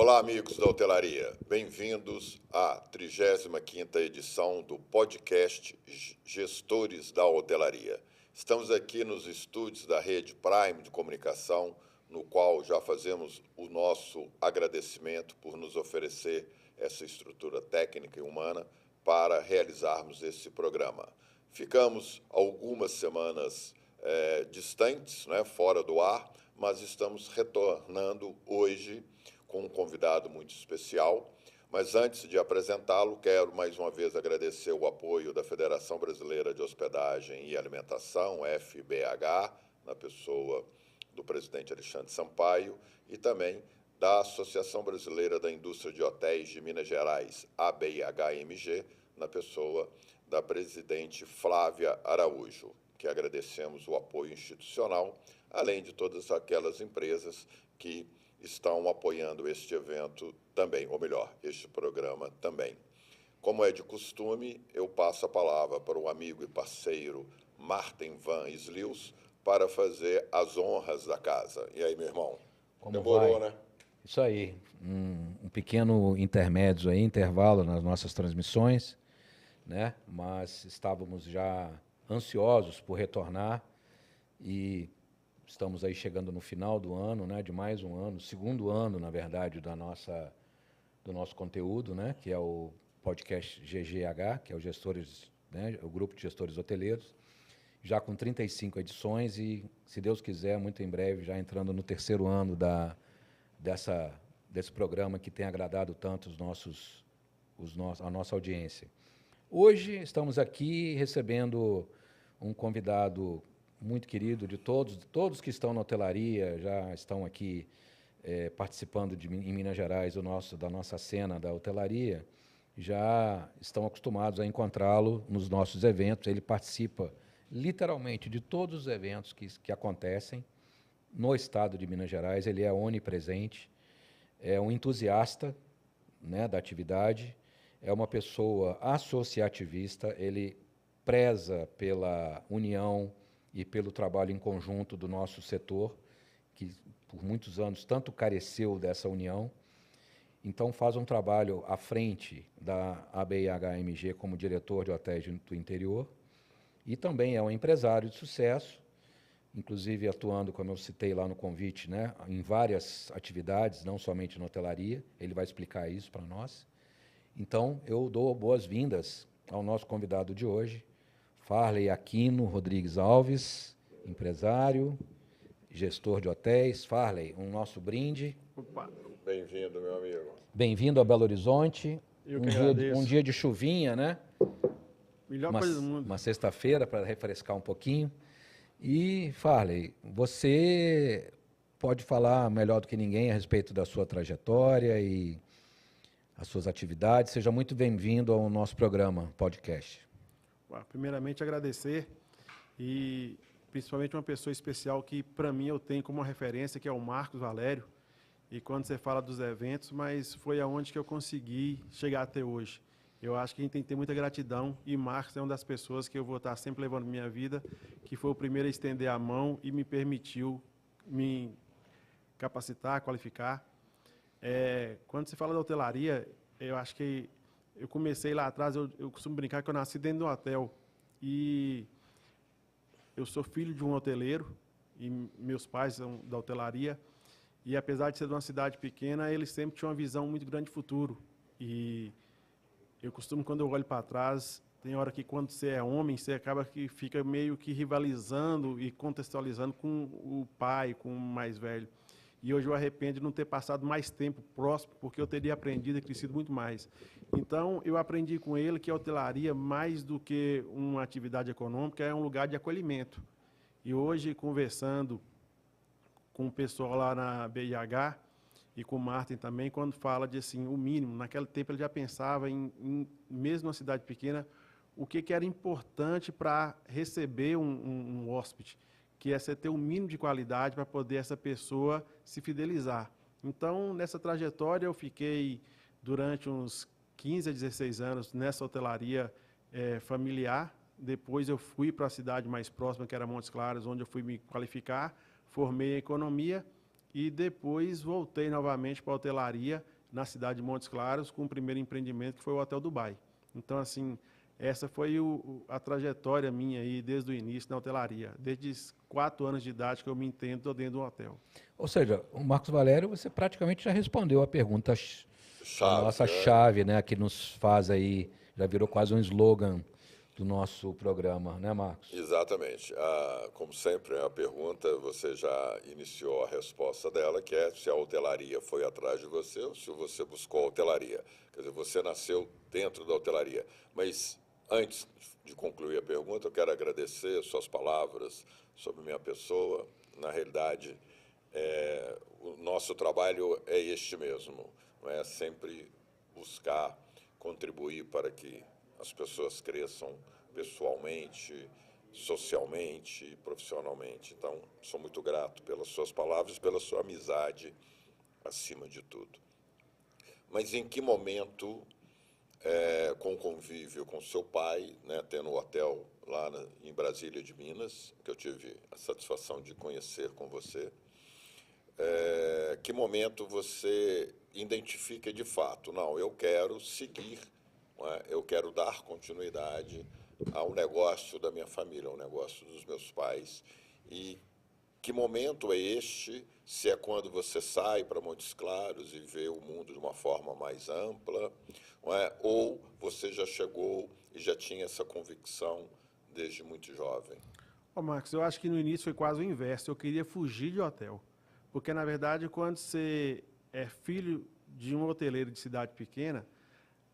Olá, amigos da hotelaria. Bem-vindos à 35ª edição do podcast Gestores da Hotelaria. Estamos aqui nos estúdios da Rede Prime de Comunicação, no qual já fazemos o nosso agradecimento por nos oferecer essa estrutura técnica e humana para realizarmos esse programa. Ficamos algumas semanas distantes, né, fora do ar, mas estamos retornando hoje com um convidado muito especial. Mas antes de apresentá-lo, quero mais uma vez agradecer o apoio da Federação Brasileira de Hospedagem e Alimentação, FBH, na pessoa do presidente Alexandre Sampaio, e também da Associação Brasileira da Indústria de Hotéis de Minas Gerais, ABIHMG, na pessoa da presidente Flávia Araújo, que agradecemos o apoio institucional, além de todas aquelas empresas que estão apoiando este evento também, ou melhor, este programa também. Como é de costume, eu passo a palavra para o amigo e parceiro Martin Van Islius para fazer as honras da casa. E aí, meu irmão? Como demorou, vai? Né? Isso aí, um pequeno intermédio aí, intervalo nas nossas transmissões, né? Mas estávamos já ansiosos por retornar e estamos aí chegando no final do ano, né? De mais um ano, segundo ano, na verdade, do nosso conteúdo, né? Que é o podcast GGH, que é o Gestores, né? O Grupo de Gestores Hoteleiros, já com 35 edições e, se Deus quiser, muito em breve, já entrando no terceiro ano desse programa que tem agradado tanto a nossa audiência. Hoje estamos aqui recebendo um convidado muito querido de todos que estão na hotelaria, já estão aqui participando em Minas Gerais da nossa cena da hotelaria, já estão acostumados a encontrá-lo nos nossos eventos. Ele participa literalmente de todos os eventos que acontecem no estado de Minas Gerais. Ele é onipresente, é um entusiasta, né, da atividade, é uma pessoa associativista, ele preza pela união e pelo trabalho em conjunto do nosso setor, que por muitos anos tanto careceu dessa união. Então faz um trabalho à frente da ABIHMG como diretor de hotéis do interior e também é um empresário de sucesso, inclusive atuando, como eu citei lá no convite, né, em várias atividades, não somente na hotelaria. Ele vai explicar isso para nós. Então, eu dou boas-vindas ao nosso convidado de hoje, Farley Aquino Rodrigues Alves, empresário, gestor de hotéis. Farley, um nosso brinde. Opa. Bem-vindo, meu amigo. Bem-vindo a Belo Horizonte. Um dia de chuvinha, né? Melhor coisa do mundo. Uma sexta-feira para refrescar um pouquinho. E, Farley, você pode falar melhor do que ninguém a respeito da sua trajetória e as suas atividades. Seja muito bem-vindo ao nosso programa, podcast. Primeiramente, agradecer e principalmente uma pessoa especial que, para mim, eu tenho como referência, que é o Marcos Valério. E quando você fala dos eventos, mas foi aonde que eu consegui chegar até hoje. Eu acho que a gente tem que ter muita gratidão e Marcos é uma das pessoas que eu vou estar sempre levando na minha vida, que foi o primeiro a estender a mão e me permitiu me capacitar, qualificar. Quando se fala da hotelaria, eu acho que eu comecei lá atrás, eu costumo brincar que eu nasci dentro de um hotel e eu sou filho de um hoteleiro e meus pais são da hotelaria e apesar de ser de uma cidade pequena, eles sempre tinham uma visão muito grande de futuro e eu costumo, quando eu olho para trás, tem hora que quando você é homem, você acaba que fica meio que rivalizando e contextualizando com o pai, com o mais velho. E hoje eu arrependo de não ter passado mais tempo próximo, porque eu teria aprendido e crescido muito mais. Então, eu aprendi com ele que a hotelaria, mais do que uma atividade econômica, é um lugar de acolhimento. E hoje, conversando com o pessoal lá na BIH, e com o Martin também, quando fala de assim, o mínimo, naquele tempo ele já pensava mesmo numa cidade pequena, o que era importante para receber um hóspede, que é você ter um mínimo de qualidade para poder essa pessoa se fidelizar. Então, nessa trajetória, eu fiquei durante uns 15 a 16 anos nessa hotelaria familiar. Depois eu fui para a cidade mais próxima, que era Montes Claros, onde eu fui me qualificar, formei em economia e depois voltei novamente para a hotelaria na cidade de Montes Claros com o primeiro empreendimento, que foi o Hotel Dubai. Então, assim, essa foi a trajetória minha aí desde o início na hotelaria. Desde os 4 anos de idade que eu me entendo dentro de um hotel. Ou seja, o Marcos Valério, você praticamente já respondeu a pergunta, a Chave, nossa né? chave, né, que nos faz aí, já virou quase um slogan do nosso programa, né, Marcos? Exatamente. Como sempre, a pergunta, você já iniciou a resposta dela, que é se a hotelaria foi atrás de você ou se você buscou a hotelaria. Quer dizer, você nasceu dentro da hotelaria. Mas, antes de concluir a pergunta, eu quero agradecer suas palavras sobre minha pessoa. Na realidade, o nosso trabalho é este mesmo, não é sempre buscar contribuir para que as pessoas cresçam pessoalmente, socialmente, profissionalmente. Então, sou muito grato pelas suas palavras, pela sua amizade, acima de tudo. Mas em que momento, com o convívio com seu pai, né, tendo um hotel lá em Brasília de Minas, que eu tive a satisfação de conhecer com você, que momento você identifica de fato, não, eu quero seguir, não é? Eu quero dar continuidade ao negócio da minha família, ao negócio dos meus pais. E que momento é este? Se é quando você sai para Montes Claros e vê o mundo de uma forma mais ampla, não é? Ou você já chegou e já tinha essa convicção desde muito jovem? Ô, Marcos, eu acho que no início foi quase o inverso. Eu queria fugir de hotel. Porque, na verdade, quando você é filho de um hoteleiro de cidade pequena,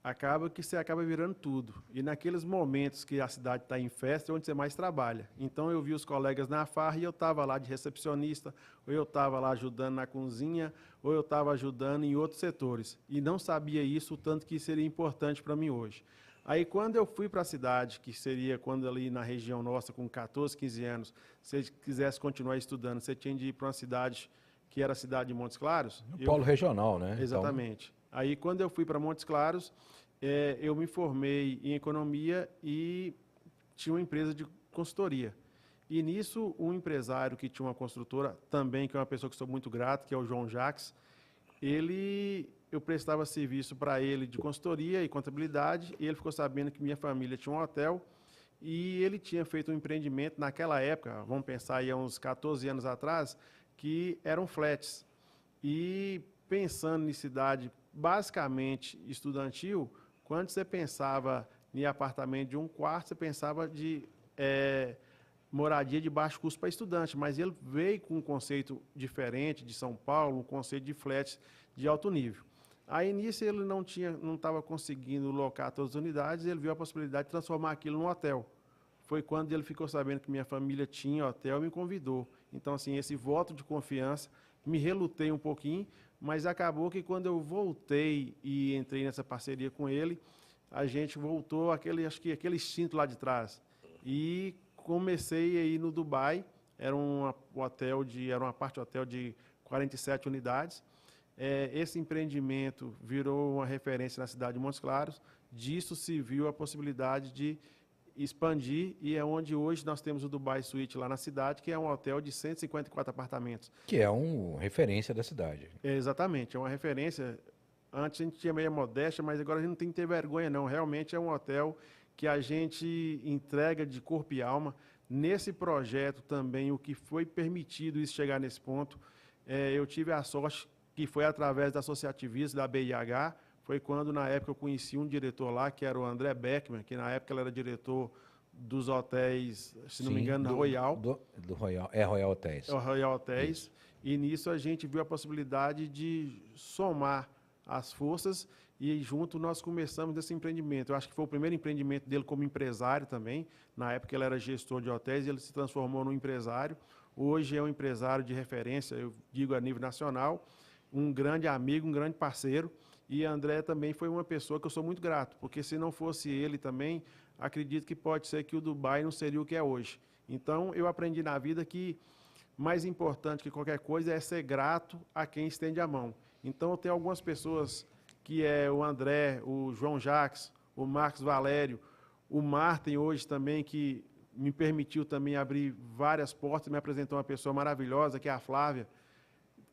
acaba que você acaba virando tudo. E naqueles momentos que a cidade está em festa é onde você mais trabalha. Então eu vi os colegas na farra e eu estava lá de recepcionista, ou eu estava lá ajudando na cozinha, ou eu estava ajudando em outros setores. E não sabia isso, o tanto que seria importante para mim hoje. Aí quando eu fui para a cidade, que seria quando ali na região nossa, com 14, 15 anos, se você quisesse continuar estudando, você tinha de ir para uma cidade que era a cidade de Montes Claros. No polo regional, né? Exatamente. Então... Aí, quando eu fui para Montes Claros, eu me formei em economia e tinha uma empresa de consultoria. E nisso, um empresário que tinha uma construtora, também, que é uma pessoa que sou muito grato, que é o João Jacques, eu prestava serviço para ele de consultoria e contabilidade, e ele ficou sabendo que minha família tinha um hotel, e ele tinha feito um empreendimento naquela época, vamos pensar aí há uns 14 anos atrás, que eram flats. E pensando em cidade basicamente estudantil, quando você pensava em apartamento de um quarto, você pensava de moradia de baixo custo para estudante, mas ele veio com um conceito diferente de São Paulo, um conceito de flats de alto nível. Aí, nisso, ele não estava conseguindo locar todas as unidades, ele viu a possibilidade de transformar aquilo num hotel. Foi quando ele ficou sabendo que minha família tinha hotel e me convidou. Então, assim, esse voto de confiança, me relutei um pouquinho, mas acabou que quando eu voltei e entrei nessa parceria com ele, a gente voltou aquele instinto lá de trás. E comecei aí no Dubai, era uma parte hotel de 47 unidades. Esse empreendimento virou uma referência na cidade de Montes Claros. Disso se viu a possibilidade de expandir, e é onde hoje nós temos o Dubai Suite lá na cidade, que é um hotel de 154 apartamentos. Que é uma referência da cidade. Exatamente, é uma referência. Antes a gente tinha meia modéstia, mas agora a gente não tem que ter vergonha, não. Realmente é um hotel que a gente entrega de corpo e alma. Nesse projeto também, o que foi permitido isso chegar nesse ponto, eu tive a sorte que foi através da associativismo da BIH. Foi quando, na época, eu conheci um diretor lá, que era o André Beckman, que na época ele era diretor dos hotéis, se não me engano, Royal. Do Royal, Royal Hotéis. Royal Hotéis. Isso. E nisso a gente viu a possibilidade de somar as forças e junto nós começamos esse empreendimento. Eu acho que foi o primeiro empreendimento dele como empresário também. Na época ele era gestor de hotéis e ele se transformou num empresário. Hoje é um empresário de referência, eu digo a nível nacional, um grande amigo, um grande parceiro. E André também foi uma pessoa que eu sou muito grato, porque se não fosse ele também, acredito que pode ser que o Dubai não seria o que é hoje. Então, eu aprendi na vida que mais importante que qualquer coisa é ser grato a quem estende a mão. Então, eu tenho algumas pessoas, que é o André, o João Jacques, o Marcos Valério, o Martin hoje também, que me permitiu também abrir várias portas, me apresentou uma pessoa maravilhosa, que é a Flávia,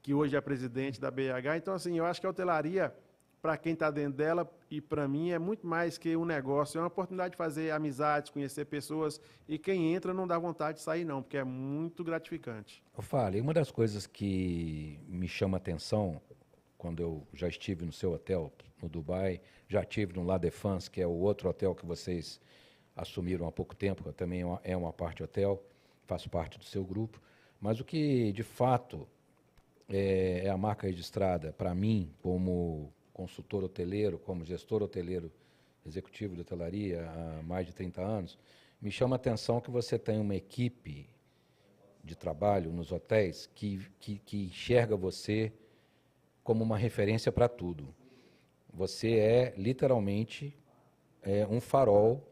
que hoje é presidente da BH. Então, assim, eu acho que a hotelaria, para quem está dentro dela e para mim, é muito mais que um negócio. É uma oportunidade de fazer amizades, conhecer pessoas. E quem entra não dá vontade de sair, não, porque é muito gratificante. Eu falei, uma das coisas que me chama a atenção, quando eu já estive no seu hotel, no Dubai, já estive no La Défense, que é o outro hotel que vocês assumiram há pouco tempo, também é uma parte hotel, faço parte do seu grupo. Mas o que, de fato, é a marca registrada para mim, como consultor hoteleiro, como gestor hoteleiro executivo de hotelaria há mais de 30 anos, me chama a atenção que você tem uma equipe de trabalho nos hotéis que enxerga você como uma referência para tudo. Você é, literalmente, um farol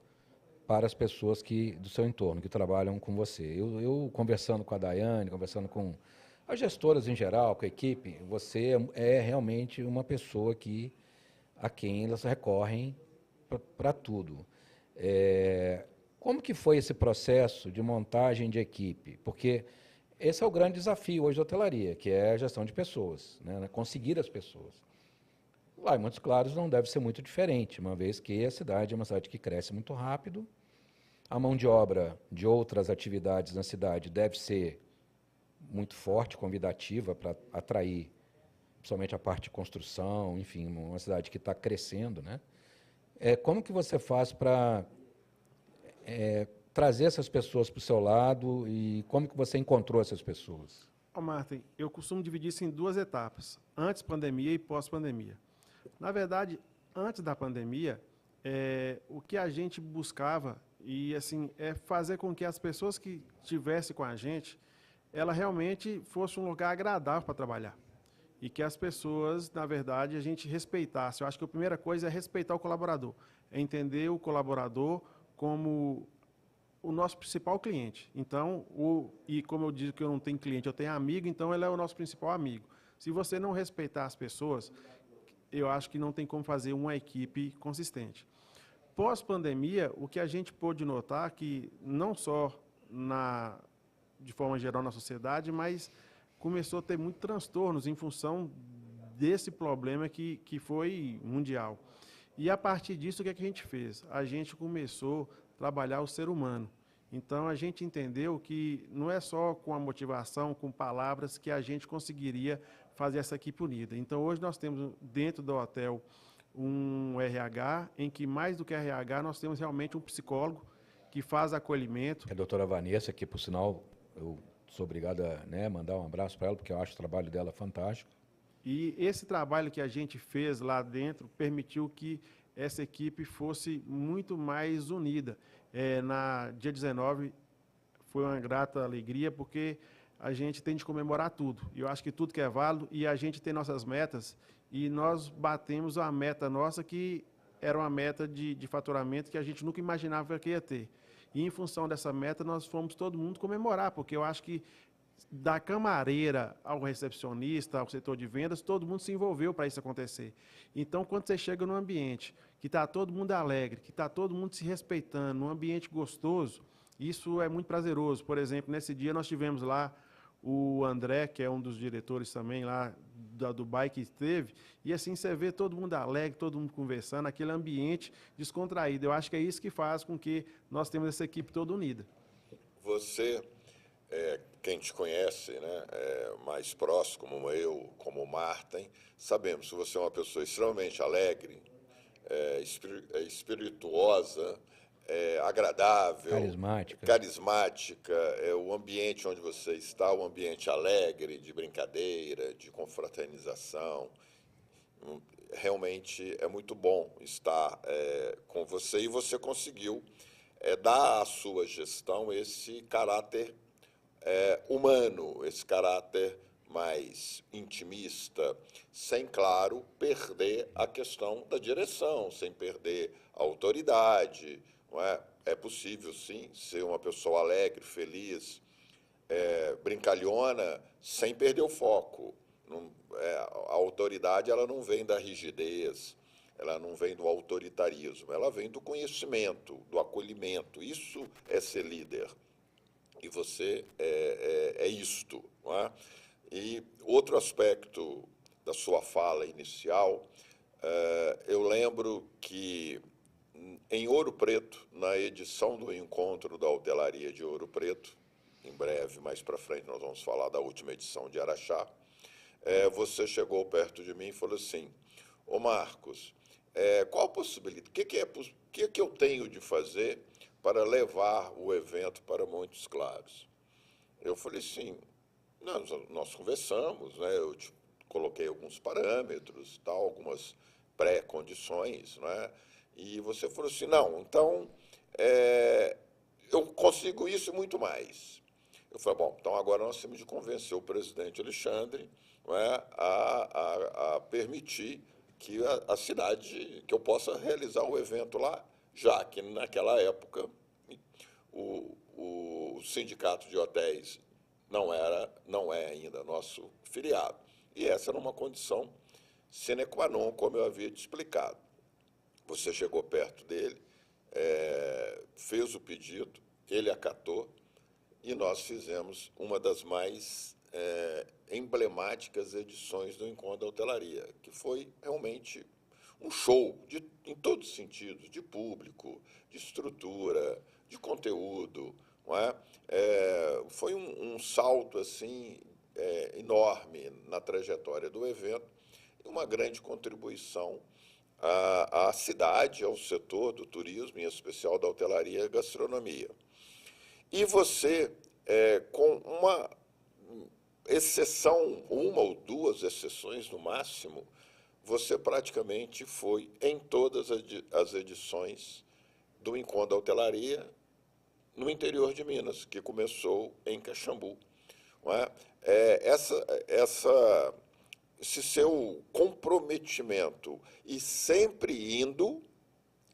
para as pessoas do seu entorno, que trabalham com você. Eu conversando com a Daiane, conversando com as gestoras em geral, com a equipe, você é realmente uma pessoa a quem elas recorrem para tudo. Como que foi esse processo de montagem de equipe? Porque esse é o grande desafio hoje da hotelaria, que é a gestão de pessoas, né? Conseguir as pessoas. Lá em Montes Claros não deve ser muito diferente, uma vez que a cidade é uma cidade que cresce muito rápido, a mão de obra de outras atividades na cidade deve ser muito forte, convidativa para atrair, principalmente a parte de construção, enfim, uma cidade que está crescendo, né? Como que você faz para trazer essas pessoas para o seu lado e como que você encontrou essas pessoas? Martin, eu costumo dividir isso em duas etapas, antes pandemia e pós-pandemia. Na verdade, antes da pandemia, o que a gente buscava e assim é fazer com que as pessoas que estivessem com a gente, ela realmente fosse um lugar agradável para trabalhar. E que as pessoas, na verdade, a gente respeitasse. Eu acho que a primeira coisa é respeitar o colaborador, é entender o colaborador como o nosso principal cliente. Então, e como eu digo que eu não tenho cliente, eu tenho amigo, então ele é o nosso principal amigo. Se você não respeitar as pessoas, eu acho que não tem como fazer uma equipe consistente. Pós-pandemia, o que a gente pôde notar que não só de forma geral na sociedade, mas começou a ter muitos transtornos em função desse problema que foi mundial. E a partir disso, o que a gente fez? A gente começou a trabalhar o ser humano. Então, a gente entendeu que não é só com a motivação, com palavras, que a gente conseguiria fazer essa equipe unida. Então, hoje nós temos dentro do hotel um RH, em que mais do que RH, nós temos realmente um psicólogo que faz acolhimento. A doutora Vanessa, que por sinal eu sou obrigado a mandar um abraço para ela, porque eu acho o trabalho dela fantástico. E esse trabalho que a gente fez lá dentro permitiu que essa equipe fosse muito mais unida. Dia 19 foi uma grata alegria, porque a gente tem de comemorar tudo. E eu acho que tudo que é válido, e a gente tem nossas metas, e nós batemos a meta nossa, que era uma meta de faturamento que a gente nunca imaginava que ia ter. E em função dessa meta, nós fomos todo mundo comemorar, porque eu acho que da camareira ao recepcionista, ao setor de vendas, todo mundo se envolveu para isso acontecer. Então, quando você chega num ambiente que está todo mundo alegre, que está todo mundo se respeitando, num ambiente gostoso, isso é muito prazeroso. Por exemplo, nesse dia nós tivemos lá o André, que é um dos diretores também lá da Dubai que esteve, e assim você vê todo mundo alegre, todo mundo conversando, aquele ambiente descontraído. Eu acho que é isso que faz com que nós temos essa equipe toda unida. Você, quem te conhece, né, mais próximo, como eu, como o Martin, sabemos que você é uma pessoa extremamente alegre, espirituosa, agradável, carismática, o ambiente onde você está, um ambiente alegre, de brincadeira, de confraternização. Realmente é muito bom estar com você, e você conseguiu dar à sua gestão esse caráter humano, esse caráter mais intimista, sem, claro, perder a questão da direção, sem perder a autoridade. Não é? É possível, sim, ser uma pessoa alegre, feliz, brincalhona, sem perder o foco. A autoridade, ela não vem da rigidez, ela não vem do autoritarismo, ela vem do conhecimento, do acolhimento. Isso é ser líder. E você é isto, não é? E outro aspecto da sua fala inicial, eu lembro que em Ouro Preto, na edição do encontro da hotelaria de Ouro Preto, em breve, mais para frente, nós vamos falar da última edição de Araxá, você chegou perto de mim e falou assim: ô Marcos, qual a possibilidade, o que eu tenho de fazer para levar o evento para Montes Claros? Eu falei assim, nós conversamos, né? Eu te coloquei alguns parâmetros, tal, algumas pré-condições, né? E você falou assim, não, então eu consigo isso e muito mais. Eu falei, bom, então agora nós temos de convencer o presidente Alexandre, não é, a permitir que a cidade, que eu possa realizar o evento lá, já que naquela época o sindicato de hotéis não é ainda nosso filiado. E essa era uma condição sine qua non, como eu havia te explicado. Você chegou perto dele, fez o pedido, ele acatou, e nós fizemos uma das mais emblemáticas edições do Encontro da Hotelaria, que foi realmente um show em todos os sentidos, de público, de estrutura, de conteúdo, não é? Foi um salto assim enorme na trajetória do evento e uma grande contribuição à cidade, ao setor do turismo, em especial da hotelaria e gastronomia. E você, com uma exceção, uma ou duas exceções no máximo, você praticamente foi em todas as edições do Encontro da Hotelaria no interior de Minas, que começou em Caxambu. Não é? Esse seu comprometimento e sempre indo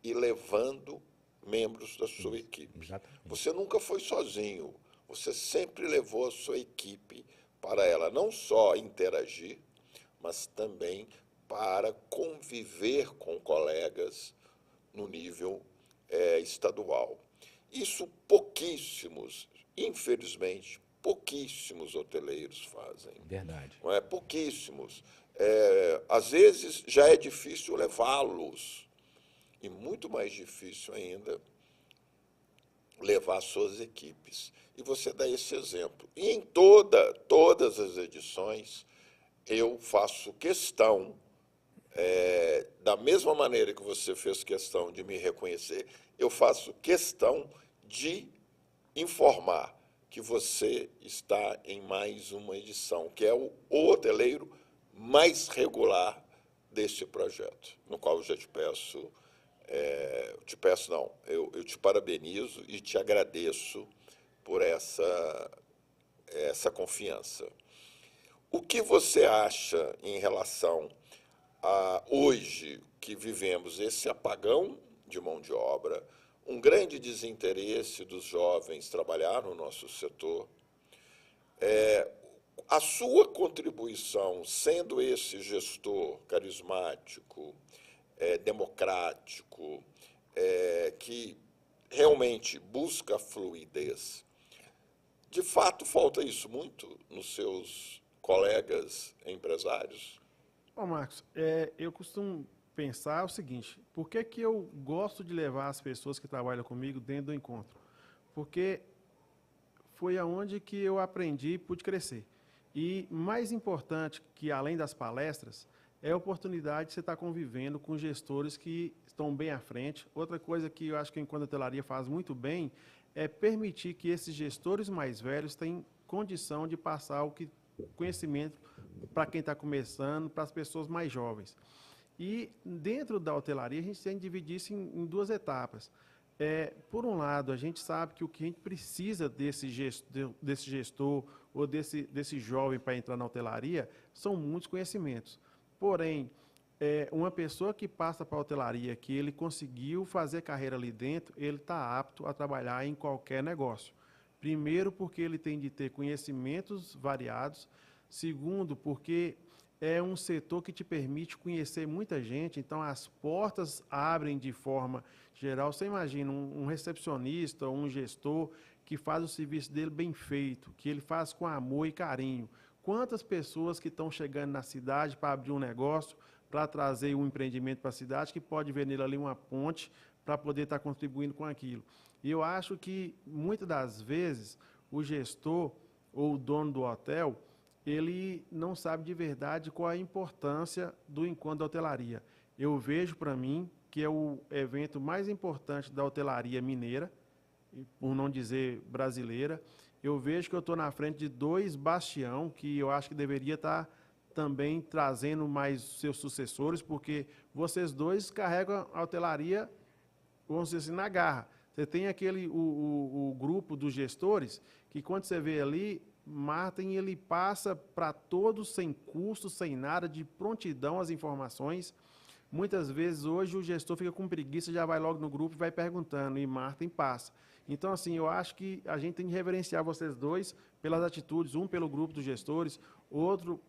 e levando membros da sua equipe. Exatamente. Você nunca foi sozinho, você sempre levou a sua equipe para ela não só interagir, mas também para conviver com colegas no nível estadual. Isso pouquíssimos, infelizmente, pouquíssimos hoteleiros fazem. Verdade. Não é? Pouquíssimos. Às vezes já é difícil levá-los, e muito mais difícil ainda levar suas equipes. E você dá esse exemplo. E em todas as edições, eu faço questão, da mesma maneira que você fez questão de me reconhecer, eu faço questão de informar que você está em mais uma edição, que é o hoteleiro mais regular desse projeto, no qual eu já te peço, eu te parabenizo e te agradeço por essa confiança. O que você acha em relação a hoje que vivemos esse apagão de mão de obra, um grande desinteresse dos jovens trabalhar no nosso setor, a sua contribuição, sendo esse gestor carismático, democrático, que realmente busca fluidez, de fato falta isso muito nos seus colegas empresários? Bom, Marcos, eu costumo pensar o seguinte: por que eu gosto de levar as pessoas que trabalham comigo dentro do encontro? Porque foi aonde que eu aprendi e pude crescer. E mais importante que além das palestras, é a oportunidade de você estar convivendo com gestores que estão bem à frente. Outra coisa que eu acho que o Encontro da Hotelaria faz muito bem é permitir que esses gestores mais velhos tenham condição de passar o conhecimento para quem está começando, para as pessoas mais jovens. E dentro da hotelaria, a gente tem que dividir isso em duas etapas. Por um lado, a gente sabe que o que a gente precisa desse gestor ou desse jovem para entrar na hotelaria são muitos conhecimentos. Porém, uma pessoa que passa para a hotelaria, que ele conseguiu fazer carreira ali dentro, ele está apto a trabalhar em qualquer negócio. Primeiro, porque ele tem de ter conhecimentos variados. Segundo, porque é um setor que te permite conhecer muita gente, então as portas abrem de forma geral. Você imagina um recepcionista ou um gestor que faz o serviço dele bem feito, que ele faz com amor e carinho. quantas pessoas que estão chegando na cidade para abrir um negócio, para trazer um empreendimento para a cidade, que pode ver nele ali uma ponte para poder estar contribuindo com aquilo. E eu acho que, muitas das vezes, o gestor ou o dono do hotel, ele não sabe de verdade qual a importância do encontro da hotelaria. Eu vejo para mim que é o evento mais importante da hotelaria mineira, por não dizer brasileira. Eu vejo que eu estou na frente de 2 bastião, que eu acho que deveria estar também trazendo mais seus sucessores, porque vocês dois carregam a hotelaria, vamos dizer assim, na garra. Você tem o grupo dos gestores, que quando você vê ali, Martin, ele passa para todos sem custo, sem nada, de prontidão as informações. Muitas vezes, hoje, o gestor fica com preguiça, já vai logo no grupo e vai perguntando, e Martin passa. Então, assim, eu acho que a gente tem que reverenciar vocês dois pelas atitudes, um pelo grupo dos gestores, outro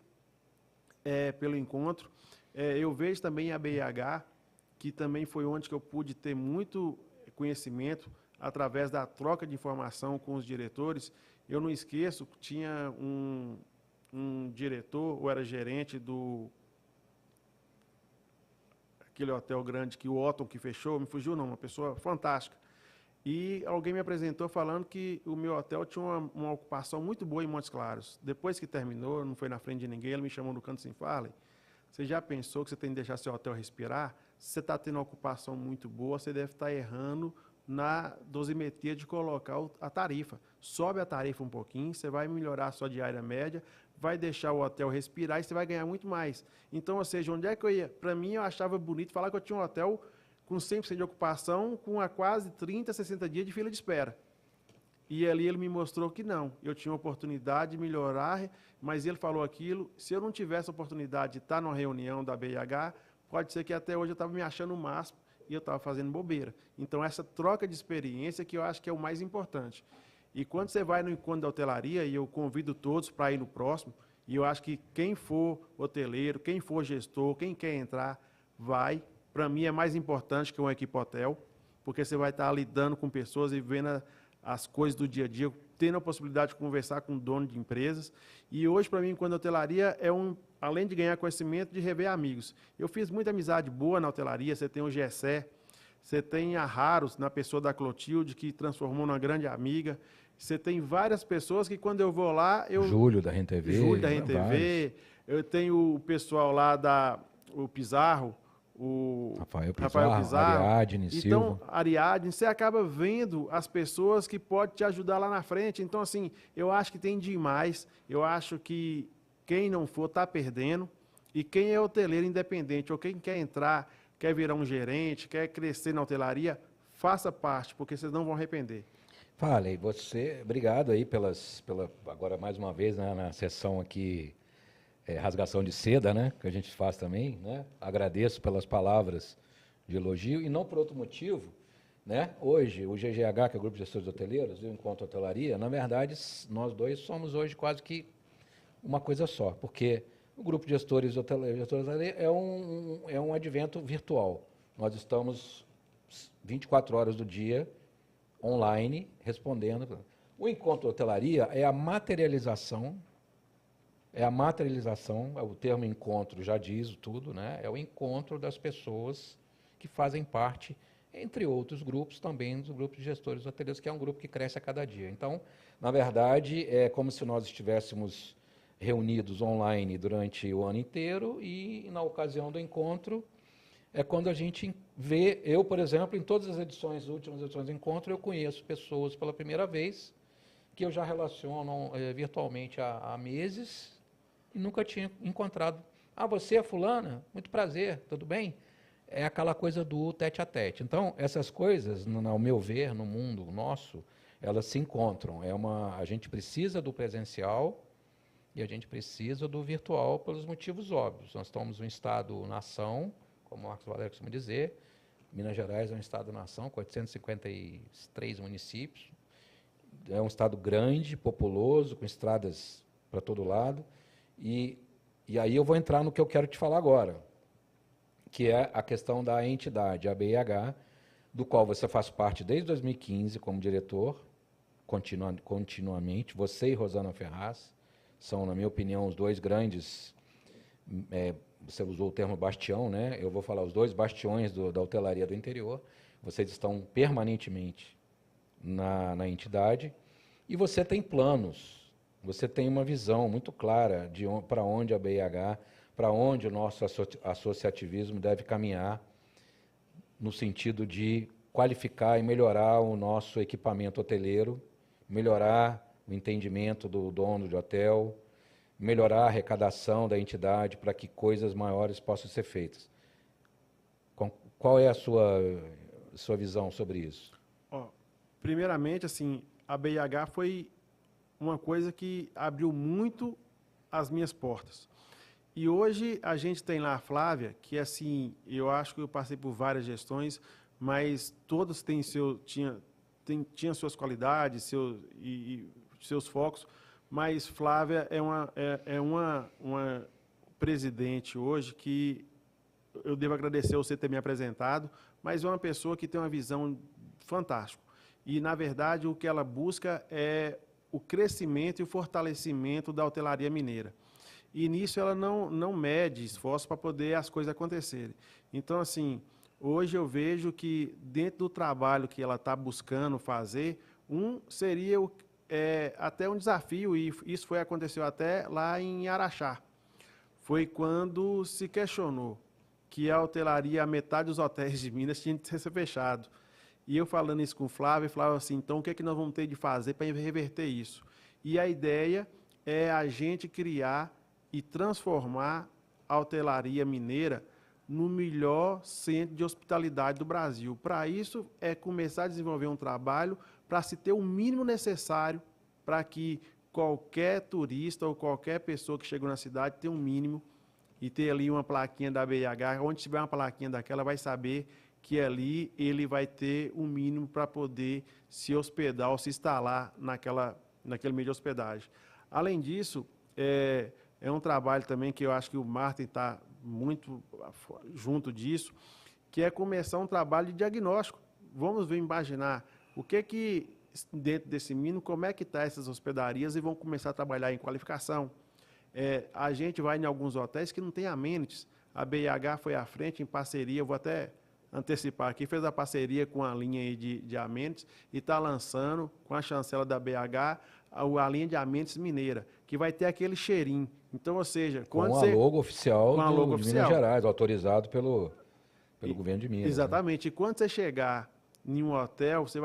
pelo encontro. Eu vejo também a BIH, que também foi onde que eu pude ter muito conhecimento através da troca de informação com os diretores. Eu não esqueço que tinha um diretor, ou era gerente aquele hotel grande que o Otton que fechou, me fugiu não, uma pessoa fantástica. E alguém me apresentou falando que o meu hotel tinha uma ocupação muito boa em Montes Claros. Depois que terminou, não foi na frente de ninguém, ele me chamou no canto assim, Farley, você já pensou que você tem que deixar seu hotel respirar? Se você está tendo uma ocupação muito boa, você deve estar errando na dosimetria de colocar a tarifa. Sobe a tarifa um pouquinho, você vai melhorar a sua diária média, vai deixar o hotel respirar e você vai ganhar muito mais. Então, ou seja, onde é que eu ia? Para mim, eu achava bonito falar que eu tinha um hotel com 100% de ocupação, com quase 30, 60 dias de fila de espera. E ali ele me mostrou que não, eu tinha uma oportunidade de melhorar, mas ele falou aquilo, se eu não tivesse a oportunidade de estar numa reunião da BIH, pode ser que até hoje eu estava me achando o máximo e eu estava fazendo bobeira. Então, essa troca de experiência que eu acho que é o mais importante. E quando você vai no encontro da hotelaria, e eu convido todos para ir no próximo, e eu acho que quem for hoteleiro, quem for gestor, quem quer entrar, vai. Para mim é mais importante que uma equipe hotel, porque você vai estar lidando com pessoas e vendo as coisas do dia a dia, tendo a possibilidade de conversar com dono de empresas. E hoje, para mim, quando a hotelaria além de ganhar conhecimento, de rever amigos. Eu fiz muita amizade boa na hotelaria, você tem o Gessé, você tem a Raros, na pessoa da Clotilde, que transformou numa grande amiga. Você tem várias pessoas que, quando eu vou lá... Júlio da RenTV. Júlio da RenTV. Eu tenho o pessoal lá o Pizarro, o Rafael Pizarro, Ariadne Silva. Então, Ariadne, você acaba vendo as pessoas que podem te ajudar lá na frente. Então, assim, eu acho que tem demais. Eu acho que quem não for está perdendo. E quem é hoteleiro independente, ou quem quer entrar, quer virar um gerente, quer crescer na hotelaria, faça parte, porque vocês não vão arrepender. Farley, obrigado aí agora mais uma vez, né, na sessão aqui, rasgação de seda, né, que a gente faz também, né, agradeço pelas palavras de elogio, e não por outro motivo, né, hoje o GGH, que é o Grupo de Gestores Hoteleiros, e o Encontro Hotelaria, na verdade, nós dois somos hoje quase que uma coisa só, porque o Grupo de Gestores Hoteleiros é um advento virtual. Nós estamos 24 horas do dia online respondendo. O Encontro Hotelaria é a materialização, o termo encontro já diz tudo, né? É o encontro das pessoas que fazem parte, entre outros grupos, também do grupo de gestores hoteleiros, que é um grupo que cresce a cada dia. Então, na verdade, é como se nós estivéssemos reunidos online durante o ano inteiro e, na ocasião do encontro, é quando a gente vê, eu, por exemplo, em todas as últimas edições do encontro, eu conheço pessoas pela primeira vez que eu já relaciono virtualmente há meses e nunca tinha encontrado. Ah, você é fulana? Muito prazer, tudo bem? É aquela coisa do tete-a-tete. Então, essas coisas, ao meu ver, no mundo nosso, elas se encontram. A gente precisa do presencial e a gente precisa do virtual pelos motivos óbvios. Nós estamos um Estado-nação, como o Marcos Valério costuma dizer. Minas Gerais é um Estado-nação com 853 municípios. É um estado grande, populoso, com estradas para todo lado. E aí eu vou entrar no que eu quero te falar agora, que é a questão da entidade, a BIH, do qual você faz parte desde 2015 como diretor, continuamente, você e Rosana Ferraz. são, na minha opinião, os dois grandes, você usou o termo bastião, né? Eu vou falar os dois bastiões da hotelaria do interior. Vocês estão permanentemente na entidade e você tem planos, você tem uma visão muito clara de para onde a BIH, para onde o nosso associativismo deve caminhar, no sentido de qualificar e melhorar o nosso equipamento hoteleiro, melhorar o entendimento do dono de hotel, melhorar a arrecadação da entidade para que coisas maiores possam ser feitas. Qual é a sua visão sobre isso? Primeiramente, assim, a BIH foi uma coisa que abriu muito as minhas portas. E hoje a gente tem lá a Flávia, que assim, eu acho que eu passei por várias gestões, mas todas tinham suas qualidades, seus focos, mas Flávia é uma presidente hoje que eu devo agradecer você ter me apresentado, mas é uma pessoa que tem uma visão fantástica. E, na verdade, o que ela busca é o crescimento e o fortalecimento da hotelaria mineira. E nisso ela não mede esforço para poder as coisas acontecerem. Então, assim, hoje eu vejo que dentro do trabalho que ela está buscando fazer, seria até um desafio, e isso aconteceu até lá em Araxá. Foi quando se questionou que a hotelaria, a metade dos hotéis de Minas tinha de ser fechado. E eu falando isso com o Flávio, falava assim, então o que é que nós vamos ter de fazer para reverter isso? E a ideia é a gente criar e transformar a hotelaria mineira no melhor centro de hospitalidade do Brasil. Para isso, é começar a desenvolver um trabalho para se ter o mínimo necessário para que qualquer turista ou qualquer pessoa que chegou na cidade tenha um mínimo e ter ali uma plaquinha da BIH. Onde tiver uma plaquinha daquela, vai saber que ali ele vai ter um mínimo para poder se hospedar ou se instalar naquele meio de hospedagem. Além disso, é um trabalho também que eu acho que o Martin está muito junto disso, que é começar um trabalho de diagnóstico. Vamos imaginar o que dentro desse mínimo, como é que está essas hospedarias e vão começar a trabalhar em qualificação. A gente vai em alguns hotéis que não tem amenities. A BIH foi à frente em parceria, vou até antecipar aqui, fez a parceria com a linha aí de amenities e está lançando, com a chancela da BH, a linha de amenities mineira, que vai ter aquele cheirinho. Então, ou seja, com a logo oficial de Minas Gerais, autorizado pelo governo de Minas. Exatamente. Né? E quando você chegar em um hotel, você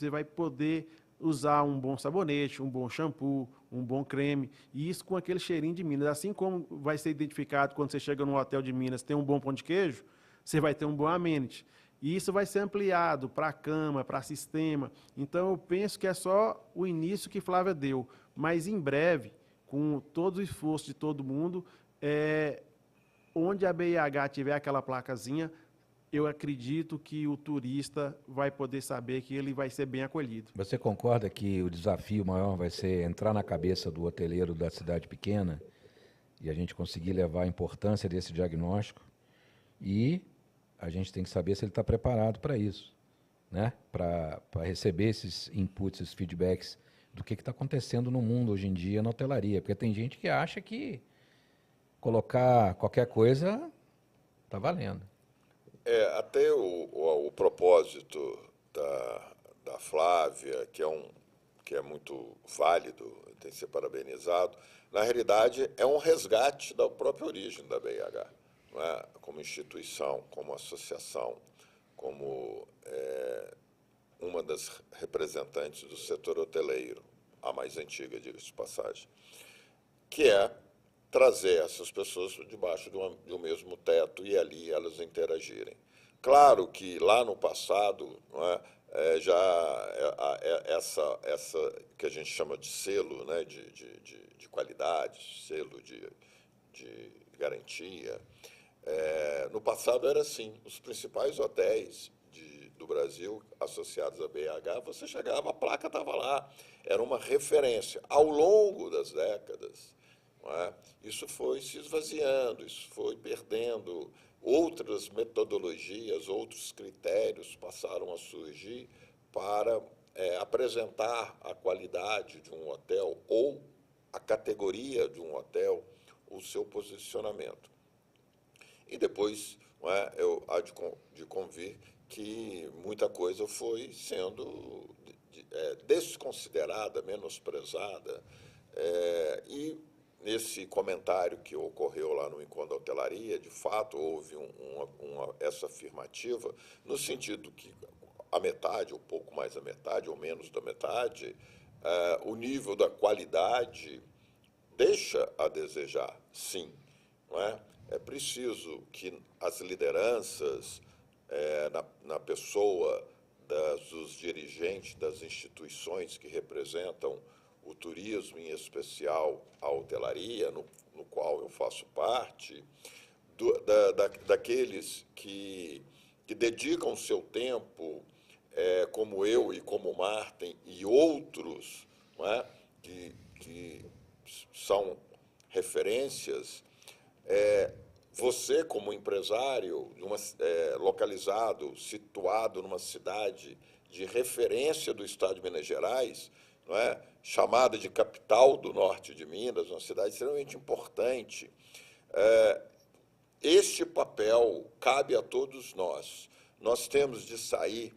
vai poder usar um bom sabonete, um bom shampoo, um bom creme, e isso com aquele cheirinho de Minas. Assim como vai ser identificado quando você chega num hotel de Minas, tem um bom pão de queijo, você vai ter um bom amenity. E isso vai ser ampliado para cama, para sistema. Então, eu penso que é só o início que Flávia deu. Mas, em breve, com todo o esforço de todo mundo, onde a BIH tiver aquela placazinha, eu acredito que o turista vai poder saber que ele vai ser bem acolhido. Você concorda que o desafio maior vai ser entrar na cabeça do hoteleiro da cidade pequena e a gente conseguir levar a importância desse diagnóstico? E a gente tem que saber se ele está preparado para isso, né? Para receber esses inputs, esses feedbacks do que está acontecendo no mundo hoje em dia na hotelaria. Porque tem gente que acha que colocar qualquer coisa está valendo. Até o propósito da Flávia, que é muito válido, tem que ser parabenizado, na realidade é um resgate da própria origem da BIH. Não é? Como instituição, como associação, como uma das representantes do setor hoteleiro, a mais antiga, diga-se de passagem, que é trazer essas pessoas debaixo do mesmo teto e ali elas interagirem. Claro que lá no passado, não é, essa que a gente chama de selo, né, de qualidade, selo de garantia, no passado era assim, os principais hotéis do Brasil associados à BIH, você chegava, a placa estava lá, era uma referência. Ao longo das décadas, não é, isso foi se esvaziando, isso foi perdendo, outras metodologias, outros critérios passaram a surgir para apresentar a qualidade de um hotel ou a categoria de um hotel, o seu posicionamento. E depois, não é, eu há de convir que muita coisa foi sendo desconsiderada, menosprezada. E nesse comentário que ocorreu lá no Encontro da Hotelaria, de fato, houve essa afirmativa, no sentido que a metade, ou pouco mais da metade, ou menos da metade, o nível da qualidade deixa a desejar, sim. Não é? É preciso que as lideranças, na pessoa dos dirigentes das instituições que representam o turismo, em especial a hotelaria, no qual eu faço parte, daqueles que dedicam seu tempo, como eu e como Martin e outros, não é? que são referências. Você, como empresário, localizado, situado numa cidade de referência do estado de Minas Gerais, não é? Chamada de capital do norte de Minas, uma cidade extremamente importante, este papel cabe a todos nós. Nós temos de sair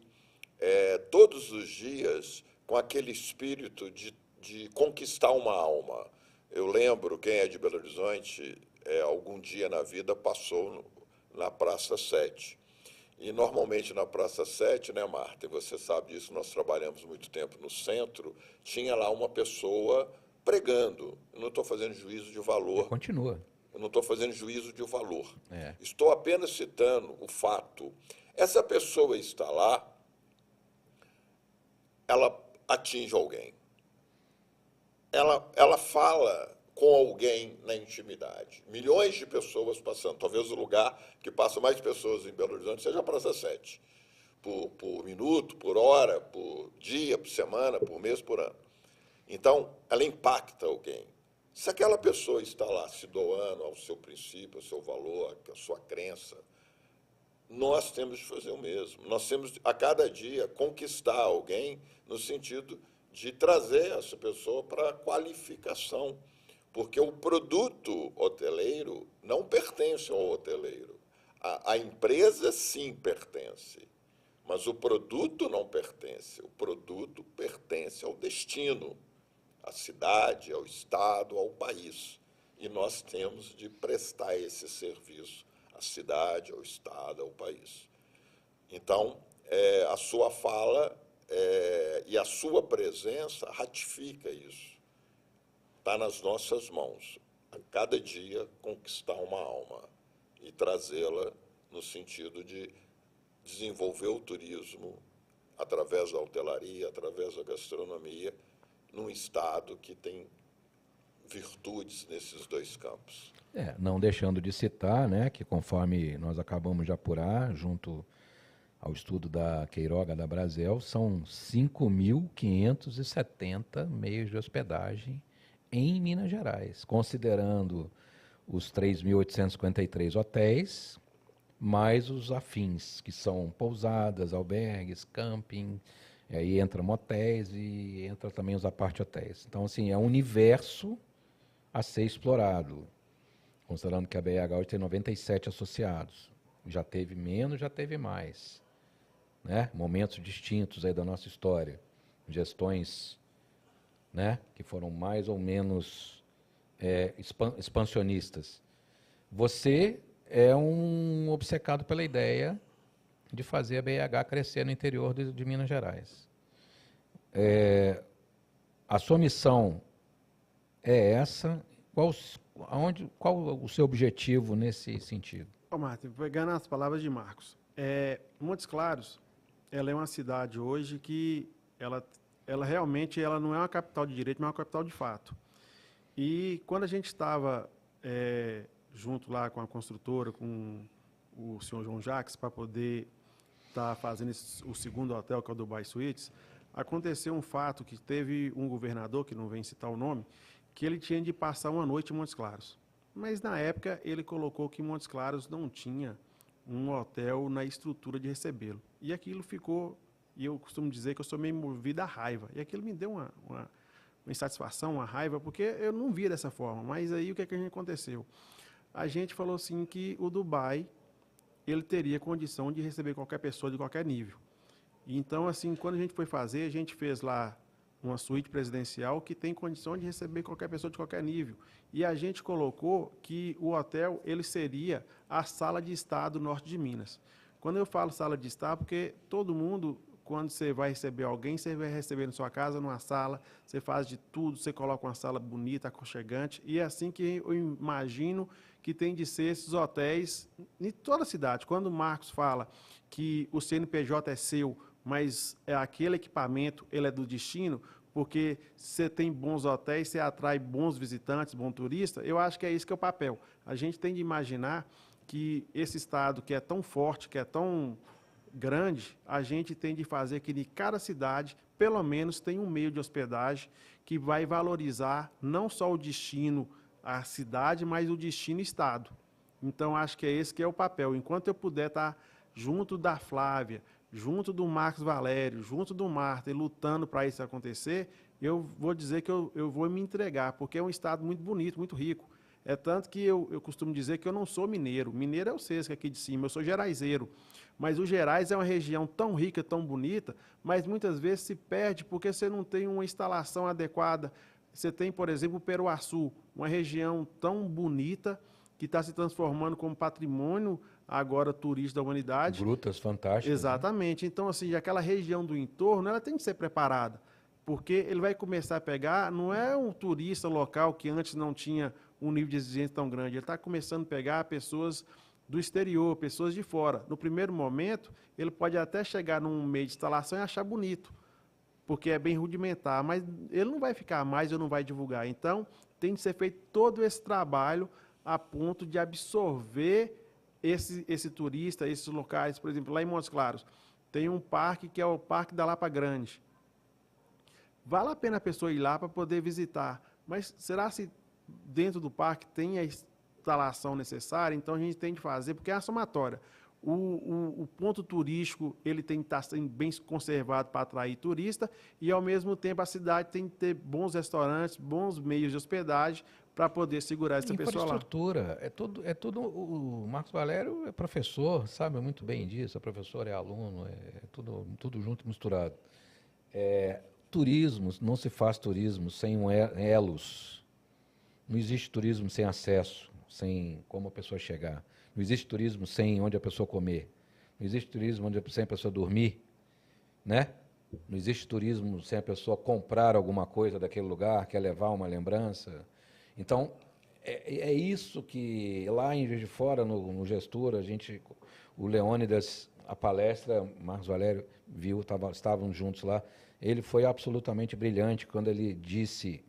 todos os dias com aquele espírito de conquistar uma alma. Eu lembro, quem é de Belo Horizonte, algum dia na vida passou na Praça 7. E, normalmente, na Praça 7, né, Marta, e você sabe disso, nós trabalhamos muito tempo no centro, tinha lá uma pessoa pregando. Eu não estou fazendo juízo de valor. Continua. Eu não estou fazendo juízo de valor. É. Estou apenas citando o fato. Essa pessoa está lá, ela atinge alguém. Ela fala com alguém na intimidade. Milhões de pessoas passando. Talvez o lugar que passa mais pessoas em Belo Horizonte seja a Praça 7. Por minuto, por hora, por dia, por semana, por mês, por ano. Então, ela impacta alguém. Se aquela pessoa está lá se doando ao seu princípio, ao seu valor, à sua crença, nós temos de fazer o mesmo. Nós temos, a cada dia, conquistar alguém no sentido de trazer essa pessoa para a qualificação. Porque o produto hoteleiro não pertence ao hoteleiro. A empresa, sim, pertence, mas o produto não pertence. O produto pertence ao destino, à cidade, ao estado, ao país. E nós temos de prestar esse serviço à cidade, ao estado, ao país. Então, a sua fala e a sua presença ratifica isso. Está nas nossas mãos, a cada dia, conquistar uma alma e trazê-la no sentido de desenvolver o turismo através da hotelaria, através da gastronomia, num estado que tem virtudes nesses dois campos. Não deixando de citar, né, que conforme nós acabamos de apurar, junto ao estudo da Queiroga da Brasel, são 5.570 meios de hospedagem em Minas Gerais, considerando os 3.853 hotéis, mais os afins, que são pousadas, albergues, camping, aí entra motéis e entra também os apart-hotéis. Então, assim, é um universo a ser explorado, considerando que a BH hoje tem 97 associados. Já teve menos, já teve mais. Né? Momentos distintos aí da nossa história, gestões, né, que foram mais ou menos expansionistas. Você é um obcecado pela ideia de fazer a BH crescer no interior de Minas Gerais. A sua missão é essa? Qual o seu objetivo nesse sentido? Martin, pegando as palavras de Marcos, Montes Claros, ela é uma cidade hoje que ela realmente não é uma capital de direito, mas é uma capital de fato. E quando a gente estava junto lá com a construtora, com o senhor João Jacques, para poder estar fazendo o segundo hotel, que é o Dubai Suites, aconteceu um fato que teve um governador, que não vem citar o nome, que ele tinha de passar uma noite em Montes Claros. Mas, na época, ele colocou que Montes Claros não tinha um hotel na estrutura de recebê-lo. E aquilo ficou, e eu costumo dizer que eu sou meio movido à raiva, e aquilo me deu uma insatisfação, uma raiva, porque eu não via dessa forma. Mas aí o que é que a gente aconteceu? A gente falou assim que o Dubai, ele teria condição de receber qualquer pessoa de qualquer nível. Então, assim, quando a gente foi fazer, a gente fez lá uma suíte presidencial que tem condição de receber qualquer pessoa de qualquer nível. E a gente colocou que o hotel ele seria a sala de estar do norte de Minas. Quando eu falo sala de estar, porque todo mundo, quando você vai receber alguém, você vai receber na sua casa, numa sala, você faz de tudo, você coloca uma sala bonita, aconchegante, e é assim que eu imagino que tem de ser esses hotéis em toda a cidade. Quando o Marcos fala que o CNPJ é seu, mas aquele equipamento ele é do destino, porque você tem bons hotéis, você atrai bons visitantes, bons turistas, eu acho que é isso que é o papel. A gente tem de imaginar que esse estado que é tão forte, que é tão grande, a gente tem de fazer que de cada cidade, pelo menos, tenha um meio de hospedagem que vai valorizar não só o destino, a cidade, mas o destino estado. Então, acho que é esse que é o papel. Enquanto eu puder estar junto da Flávia, junto do Marcos Valério, junto do Marta, e lutando para isso acontecer, eu vou dizer que eu vou me entregar, porque é um estado muito bonito, muito rico. É tanto que eu costumo dizer que eu não sou mineiro. Mineiro é o Sesca aqui de cima, eu sou geraizeiro. Mas o Gerais é uma região tão rica, tão bonita, mas muitas vezes se perde porque você não tem uma instalação adequada. Você tem, por exemplo, o Peruaçu, uma região tão bonita que está se transformando como patrimônio agora turístico da humanidade. Grutas fantásticas. Exatamente. Né? Então, assim, aquela região do entorno, ela tem que ser preparada, porque ele vai começar a pegar, não é um turista local que antes não tinha um nível de exigência tão grande, ele está começando a pegar pessoas do exterior, pessoas de fora. No primeiro momento, ele pode até chegar num meio de instalação e achar bonito, porque é bem rudimentar, mas ele não vai ficar mais ou não vai divulgar. Então, tem de ser feito todo esse trabalho a ponto de absorver esse turista, esses locais. Por exemplo, lá em Montes Claros, tem um parque que é o Parque da Lapa Grande. Vale a pena a pessoa ir lá para poder visitar, mas será se dentro do parque tem a instalação necessária? Então a gente tem de fazer, porque é uma somatória. O ponto turístico ele tem que estar bem conservado para atrair turista e, ao mesmo tempo, a cidade tem que ter bons restaurantes, bons meios de hospedagem para poder segurar essa pessoa lá. Infraestrutura, é tudo. O Marcos Valério é professor, sabe muito bem disso, é professor, é aluno, é tudo junto, misturado. Turismo, não se faz turismo sem elos. Não existe turismo sem acesso, sem como a pessoa chegar. Não existe turismo sem onde a pessoa comer. Não existe turismo sem a pessoa dormir, né? Não existe turismo sem a pessoa comprar alguma coisa daquele lugar, quer levar uma lembrança. Então, é isso que lá em Juiz de Fora, no Gestura, o Leônidas, a palestra, Marcos Valério viu, estavam juntos lá, ele foi absolutamente brilhante quando ele disse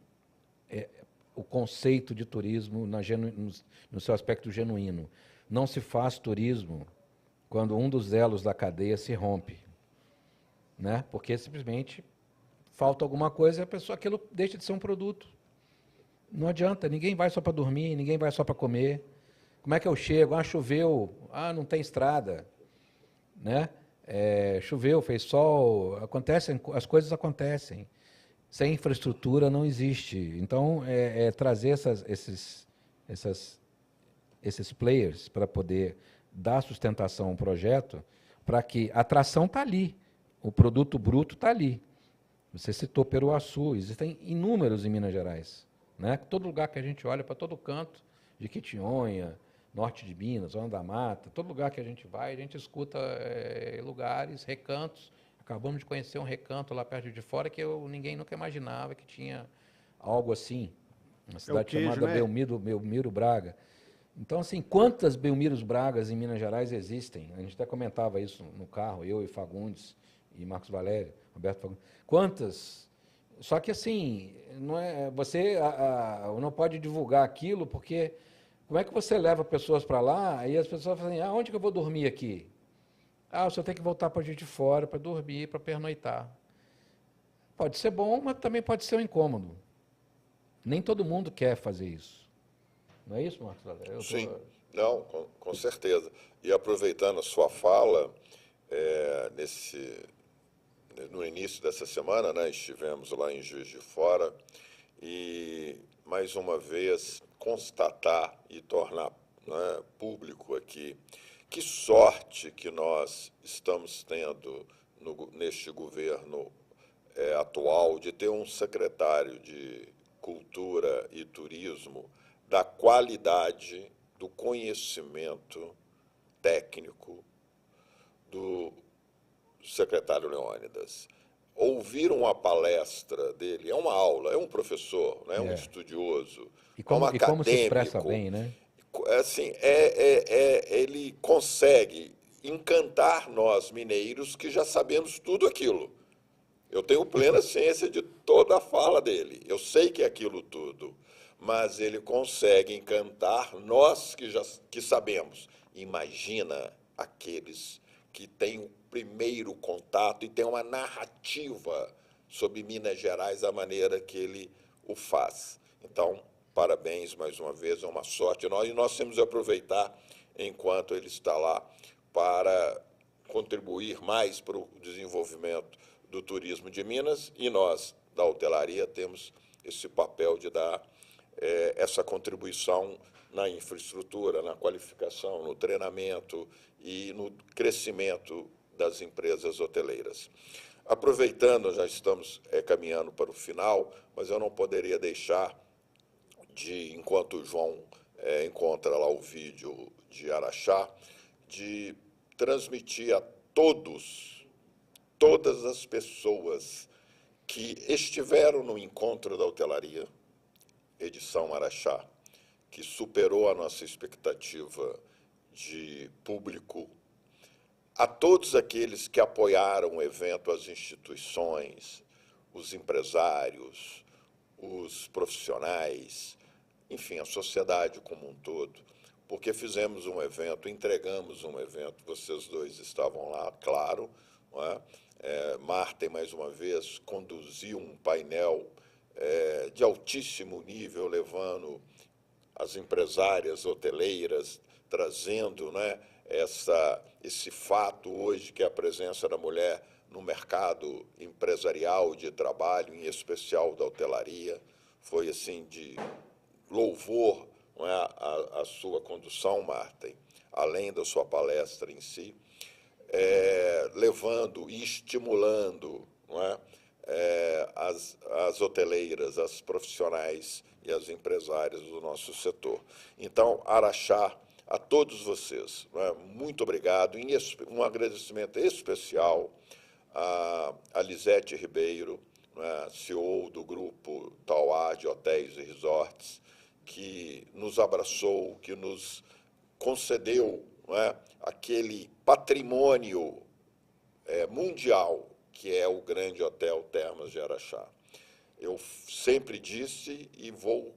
o conceito de turismo no seu aspecto genuíno. Não se faz turismo quando um dos elos da cadeia se rompe, né? Porque simplesmente falta alguma coisa e a pessoa, aquilo deixa de ser um produto. Não adianta, ninguém vai só para dormir, ninguém vai só para comer. Como é que eu chego? Choveu, não tem estrada, né? Choveu, fez sol, as coisas acontecem. Sem infraestrutura não existe. Então, trazer esses players para poder dar sustentação ao projeto, para que a atração está ali, o produto bruto está ali. Você citou Peruaçu, existem inúmeros em Minas Gerais. Né? Todo lugar que a gente olha, para todo canto, de Quitionha, norte de Minas, Zona da Mata, todo lugar que a gente vai, a gente escuta lugares, recantos. Acabamos de conhecer um recanto lá perto de fora que ninguém nunca imaginava que tinha algo assim. Uma cidade chamada, né? Belmiro Braga. Então, assim, quantas Belmiros Bragas em Minas Gerais existem? A gente até comentava isso no carro, eu e Fagundes, e Marcos Valério, Roberto Fagundes. Quantas? Só que, assim, você não pode divulgar aquilo, porque como é que você leva pessoas para lá e as pessoas falam assim, onde que eu vou dormir aqui? O senhor tem que voltar para Juiz de Fora para dormir, para pernoitar. Pode ser bom, mas também pode ser um incômodo. Nem todo mundo quer fazer isso. Não é isso, Marcos Valério? Sim, não, com no início dessa semana, né, estivemos lá em Juiz de Fora e, mais uma vez, constatar e tornar, né, público aqui que sorte que nós estamos tendo neste governo atual de ter um secretário de Cultura e Turismo da qualidade do conhecimento técnico do secretário Leônidas. Ouvir uma palestra dele, é uma aula, é um professor, né, um estudioso, E é um como se expressa acadêmico. bem, né? Assim, ele consegue encantar nós mineiros que já sabemos tudo aquilo. Eu tenho plena ciência de toda a fala dele. Eu sei que é aquilo tudo, mas ele consegue encantar nós que sabemos. Imagina aqueles que têm o primeiro contato e têm uma narrativa sobre Minas Gerais, da maneira que ele o faz. Então, parabéns mais uma vez, é uma sorte. Nós temos que aproveitar enquanto ele está lá para contribuir mais para o desenvolvimento do turismo de Minas, e nós, da hotelaria, temos esse papel de dar essa contribuição na infraestrutura, na qualificação, no treinamento e no crescimento das empresas hoteleiras. Aproveitando, já estamos caminhando para o final, mas eu não poderia deixar de, enquanto o João encontra lá o vídeo de Araxá, de transmitir a todas as pessoas que estiveram no encontro da hotelaria, edição Araxá, que superou a nossa expectativa de público, a todos aqueles que apoiaram o evento, as instituições, os empresários, os profissionais, enfim, a sociedade como um todo, porque fizemos um evento, entregamos um evento, vocês dois estavam lá, claro, não é? Marta, mais uma vez, conduziu um painel de altíssimo nível, levando as empresárias hoteleiras, trazendo, né, esse fato hoje que é a presença da mulher no mercado empresarial de trabalho, em especial da hotelaria. Foi assim de louvor, não é, a sua condução, Marta, além da sua palestra em si, levando e estimulando, não é, as hoteleiras, as profissionais e as empresárias do nosso setor. Então, Araxá, a todos vocês, não é, muito obrigado. Um agradecimento especial a Lisete Ribeiro, não é, CEO do grupo Tauá de Hotéis e Resorts, que nos abraçou, que nos concedeu, não é, aquele patrimônio mundial que é o grande hotel Termas de Araxá. Eu sempre disse e vou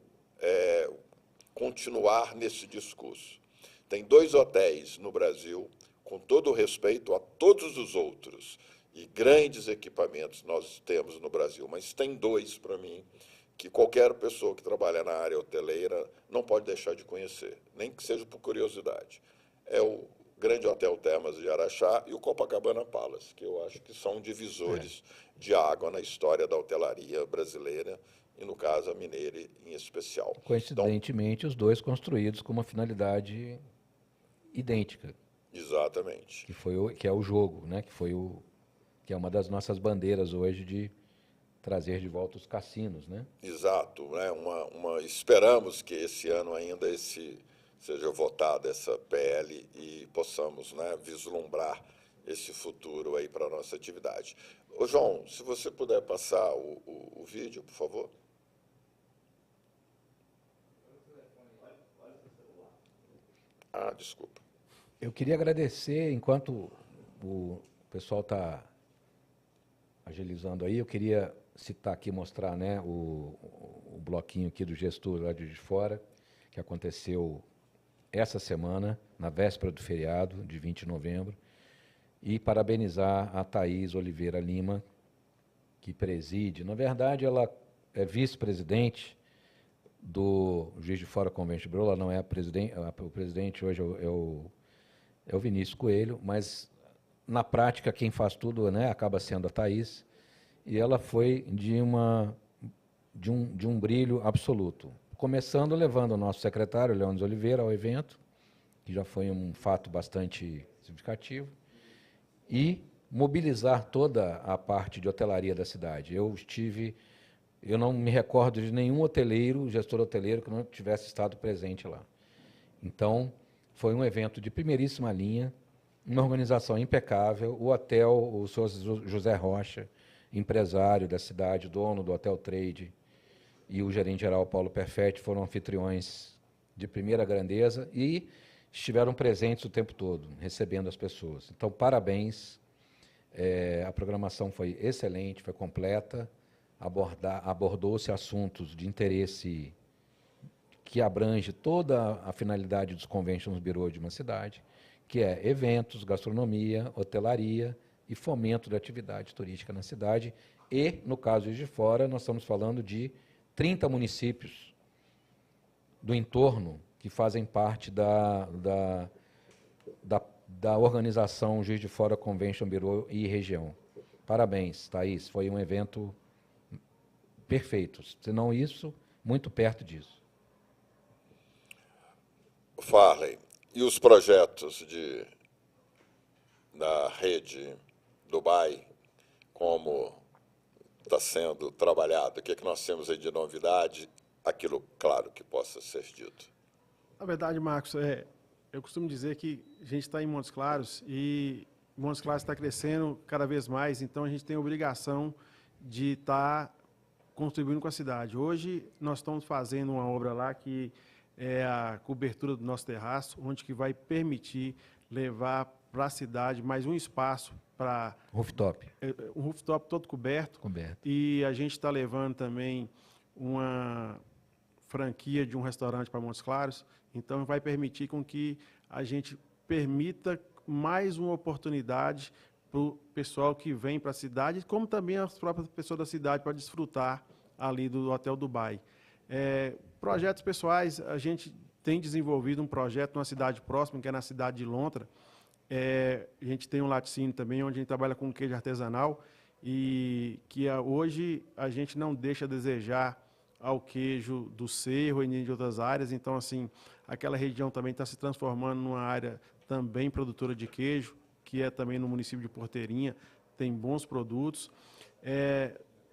continuar nesse discurso. Tem 2 hotéis no Brasil, com todo o respeito a todos os outros, e grandes equipamentos nós temos no Brasil, mas tem 2, para mim, que qualquer pessoa que trabalha na área hoteleira não pode deixar de conhecer, nem que seja por curiosidade. É o Grande Hotel Termas de Araxá e o Copacabana Palace, que eu acho que são divisores de água na história da hotelaria brasileira, e, no caso, a mineira em especial. Coincidentemente, então, os 2 construídos com uma finalidade idêntica. Exatamente. Que é o jogo, né? Que é uma das nossas bandeiras hoje de trazer de volta os cassinos, né? Exato, né? Esperamos que esse ano ainda seja votada essa PL e possamos, né, vislumbrar esse futuro aí para a nossa atividade. Ô, João, se você puder passar o vídeo, por favor. Desculpa. Eu queria agradecer, enquanto o pessoal está agilizando aí, eu queria citar aqui, mostrar, né, o bloquinho aqui do gestor lá de fora, que aconteceu essa semana, na véspera do feriado, de 20 de novembro, e parabenizar a Thaís Oliveira Lima, que preside. Na verdade, ela é vice-presidente do Juiz de Fora Convention Bureau, ela não é o presidente hoje é o Vinícius Coelho, mas na prática, quem faz tudo, né, acaba sendo a Thaís, e ela foi de um brilho absoluto. Começando levando o nosso secretário, Leônidas Oliveira, ao evento, que já foi um fato bastante significativo, e mobilizar toda a parte de hotelaria da cidade. Eu não me recordo de nenhum hoteleiro, gestor hoteleiro, que não tivesse estado presente lá. Então, foi um evento de primeiríssima linha, uma organização impecável, o hotel, o senhor José Rocha, empresário da cidade, dono do Hotel Trade, e o gerente-geral Paulo Perfetti foram anfitriões de primeira grandeza e estiveram presentes o tempo todo, recebendo as pessoas. Então, parabéns. A programação foi excelente, foi completa, abordou-se assuntos de interesse que abrange toda a finalidade dos Conventions Bureau de uma cidade, que é eventos, gastronomia, hotelaria e fomento da atividade turística na cidade. E, no caso de fora, nós estamos falando de 30 municípios do entorno que fazem parte da organização Juiz de Fora Convention Bureau e região. Parabéns, Thaís, foi um evento perfeito, se não isso, muito perto disso. Farley, e os projetos na rede Dubai, como está sendo trabalhado? O que nós temos aí de novidade? Aquilo, claro, que possa ser dito. Na verdade, Marcos, eu costumo dizer que a gente está em Montes Claros e Montes Claros está crescendo cada vez mais, então a gente tem a obrigação de estar contribuindo com a cidade. Hoje nós estamos fazendo uma obra lá que é a cobertura do nosso terraço, onde que vai permitir levar para a cidade mais um espaço para... Rooftop. Um rooftop todo coberto. E a gente está levando também uma franquia de um restaurante para Montes Claros, então vai permitir com que a gente permita mais uma oportunidade para o pessoal que vem para a cidade, como também as próprias pessoas da cidade para desfrutar ali do Hotel Dubai. Projetos pessoais, a gente tem desenvolvido um projeto numa cidade próxima, que é na cidade de Lontra. A gente tem um laticínio também, onde a gente trabalha com queijo artesanal, e que hoje a gente não deixa a desejar ao queijo do Cerro e de outras áreas. Então, assim, aquela região também está se transformando numa área também produtora de queijo, que é também no município de Porteirinha, tem bons produtos.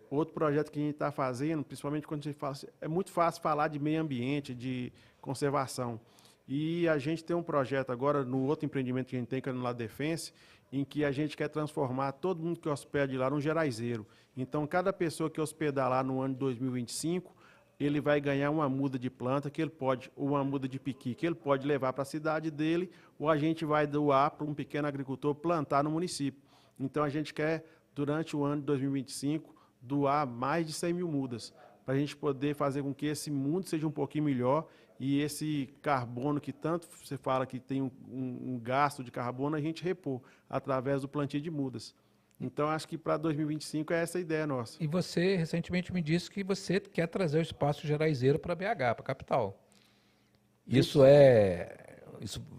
Outro projeto que a gente está fazendo, principalmente quando a gente fala, é muito fácil falar de meio ambiente, de conservação. E a gente tem um projeto agora, no outro empreendimento que a gente tem, que é no La Defense, em que a gente quer transformar todo mundo que hospeda lá num geraizeiro. Então, cada pessoa que hospedar lá no ano de 2025, ele vai ganhar uma muda de planta, que ele pode, ou uma muda de piqui, que ele pode levar para a cidade dele, ou a gente vai doar para um pequeno agricultor plantar no município. Então, a gente quer, durante o ano de 2025, doar mais de 100 mil mudas, para a gente poder fazer com que esse mundo seja um pouquinho melhor e esse carbono que tanto você fala que tem um gasto de carbono, a gente repor através do plantio de mudas. Então, acho que para 2025 é essa a ideia nossa. E você recentemente me disse que você quer trazer o espaço geraizeiro para BH, para a capital.